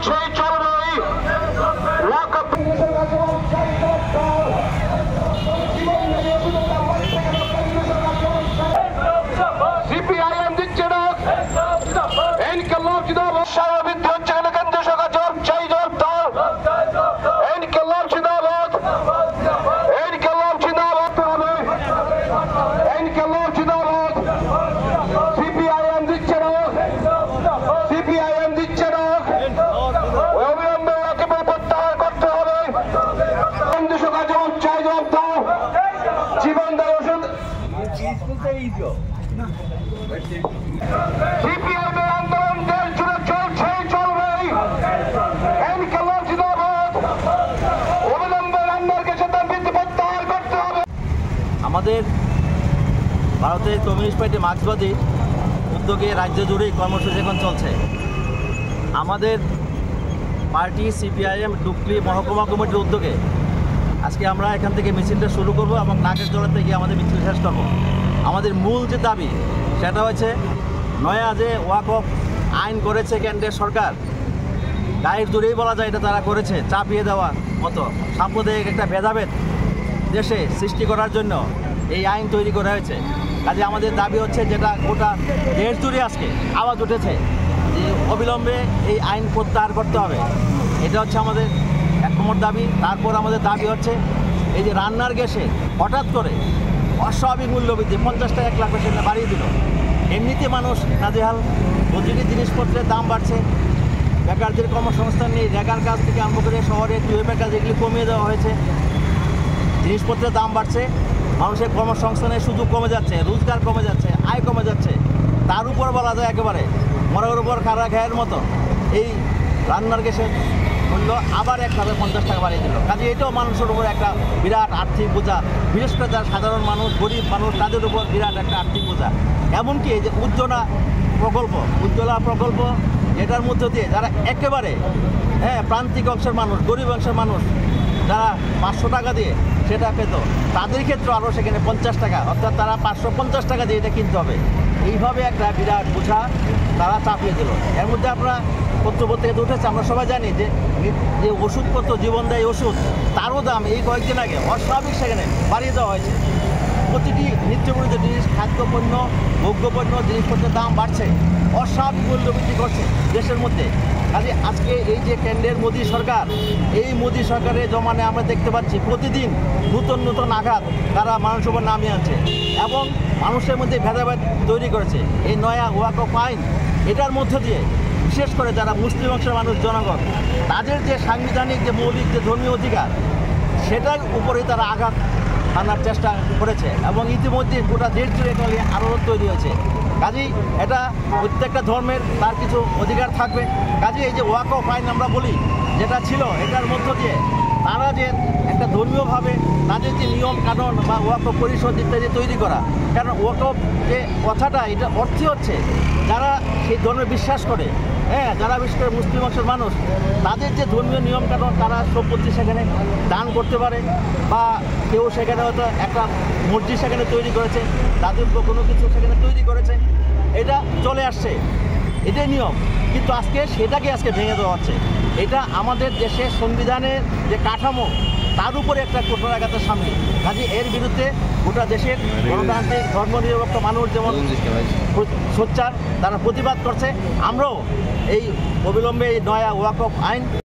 চলছেই চলবেই। সিপিআইএম দিচ্ছে না, ইনকিলাব জিন্দাবাদ। বৃদ্ধি হচ্ছে কেন? কেন্দ্রীয় সরকার জবাব চাই, জবাব দাও। ইনকিলাব জিন্দাবাদ, ইনকিলাব জিন্দাবাদ হবে, ইনকিলাব জিন্দাবাদ। সিপিআইএম দিচ্ছে না, সিপিআইএম দিচ্ছে না, অবিলম্বে একেবারে প্রত্যাহার করতে হবে। কেন্দ্রীয় সরকার জবাব চাই, জবাব দাও। জীবন দেয় ওষুধ। সিপিআইএম এর আন্দোলন দেশ জুড়ে চলছেই চলবেই। ইনকিলাব জিন্দাবাদ, অবিলম্বে রান্নার গ্যাসের দাম বৃদ্ধি প্রত্যাহার করতে হবে। আমাদের ভারতের কমিউনিস্ট পার্টি মার্ক্সবাদী উদ্যোগে রাজ্য জুড়েই কর্মসূচি এখন চলছে। আমাদের পার্টি সিপিআইএম ডুকলি মহকুমা কমিটির উদ্যোগে আজকে আমরা এখান থেকে মিছিলটা শুরু করব এবং নাগের জলাতে গিয়ে আমাদের মিছিল শেষ করব। আমাদের মূল যে দাবি সেটা হচ্ছে নয়া যে ওয়াকফ আইন করেছে কেন্দ্রের সরকার, গায়ের জোরেই বলা যায় এটা তারা করেছে, চাপিয়ে দেওয়ার মতো সাম্প্রদায়িক একটা ভেদাভেদ দেশে সৃষ্টি করার জন্য এই আইন তৈরি করা হয়েছে। কাজে আমাদের দাবি হচ্ছে, যেটা গোটা দেশ জুড়ে আজকে আওয়াজ উঠেছে, যে অবিলম্বে এই আইন প্রত্যাহার করতে হবে। এটা হচ্ছে আমাদের এক নম্বর দাবি। তারপর আমাদের দাবি হচ্ছে এই যে রান্নার গ্যাসে হঠাৎ করে অস্বাভাবিক মূল্যবৃদ্ধি 50 টাকা 1 লাখ পেশেন্ট বাড়িয়ে দিল। এমনিতে মানুষ নাজেহাল, প্রতিটি জিনিসপত্রের দাম বাড়ছে, বেকারদের কর্মসংস্থান নেই, রেগার কাজ থেকে আরম্ভ করে শহরে টুয়েপের কাজ এগুলি কমিয়ে দেওয়া হয়েছে। জিনিসপত্রের দাম বাড়ছে, মানুষের কর্মসংস্থানের সুযোগ কমে যাচ্ছে, রোজগার কমে যাচ্ছে, আয় কমে যাচ্ছে। তার উপর বলা যায় একেবারে মরার উপর খাড়া ঘায়ের মতো এই রান্নার গ্যাসের মূল্য আবার 1050 টাকা বাড়িয়ে দিল। কাজে এটাও মানুষের উপর একটা বিরাট আর্থিক বোঝা, বিশেষ করে যারা সাধারণ মানুষ, গরিব মানুষ, তাদের উপর বিরাট একটা আর্থিক বোঝা। এমনকি এই যে উজ্জ্বলা প্রকল্প, এটার মধ্য দিয়ে যারা একেবারে প্রান্তিক অংশের মানুষ, গরিব অংশের মানুষ, যারা 500 টাকা দিয়ে সেটা পেত, তাদের ক্ষেত্রে আরও সেখানে 50 টাকা, অর্থাৎ তারা 550 টাকা দিয়ে এটা কিনতে হবে। এইভাবে একটা বিরাট বোঝা তারা চাপিয়ে দিল। এর মধ্যে আমরা পত্রপত্রিকাতে উঠেছে, আমরা সবাই জানি যে ওষুধপত্র, জীবনদায়ী ওষুধ, তারও দাম এই কয়েকদিন আগে অস্বাভাবিক সেখানে বাড়িয়ে দেওয়া হয়েছে। প্রতিটি নিত্যপ্রয়োজনীয় জিনিস, খাদ্যপণ্য, ভোগ্যপণ্য, জিনিসপত্রের দাম বাড়ছে, অস্বাভাবিক মূল্য বৃদ্ধি করছে দেশের মধ্যে। কাজে আজকে এই যে কেন্দ্রের মোদী সরকার, এই মোদী সরকারের জমানে আমরা দেখতে পাচ্ছি প্রতিদিন নতুন নতুন আঘাত তারা মানুষের উপর নামিয়ে আনছে এবং মানুষের মধ্যে ভেদাভেদ তৈরি করেছে। এই নয়া ওয়াকফ আইন, এটার মধ্য দিয়ে বিশেষ করে যারা মুসলিম অংশের মানুষ, জনগণ, তাদের যে সাংবিধানিক যে মৌলিক যে ধর্মীয় অধিকার, সেটার উপরে তারা আঘাত আনার চেষ্টা করেছে এবং ইতিমধ্যে গোটা দেশ জুড়ে আরও তৈরি হয়েছে। কাজেই এটা প্রত্যেকটা ধর্মের তার কিছু অধিকার থাকবে। কাজেই এই যে ওয়াকফ আইন আমরা বলি, যেটা ছিল, এটার মধ্য দিয়ে তারা যে একটা ধর্মীয়ভাবে তাদের যে নিয়ম কানুন বা ওয়াকফ পরিষদ ইত্যাদি তৈরি করা, কারণ ওয়াকফ যে কথাটা, এটা অর্থই হচ্ছে যারা সেই ধর্মে বিশ্বাস করে, যারা বিশেষ করে মুসলিম অংশের মানুষ, তাদের যে ধর্মীয় নিয়মকানুন, তারা সম্পত্তি সেখানে দান করতে পারে, বা কেউ সেখানে হয়তো একটা মসজিদ সেখানে তৈরি করেছে, তাদের কোনো কিছু সেখানে তৈরি করেছে, এটা চলে আসছে, এটাই নিয়ম। কিন্তু সেটাকে ভেঙে দেওয়া হচ্ছে। এটা আমাদের দেশের সংবিধানের যে কাঠামো, তার উপরে একটা কঠোরাঘাতের সামনে। কাজে এর বিরুদ্ধে গোটা দেশের গণতান্ত্রিক ধর্মনিরপেক্ষ মানুষ যেমন সোচ্চার, তারা প্রতিবাদ করছে। আমরাও এই অবিলম্বে এই নয়া ওয়াকফ আইন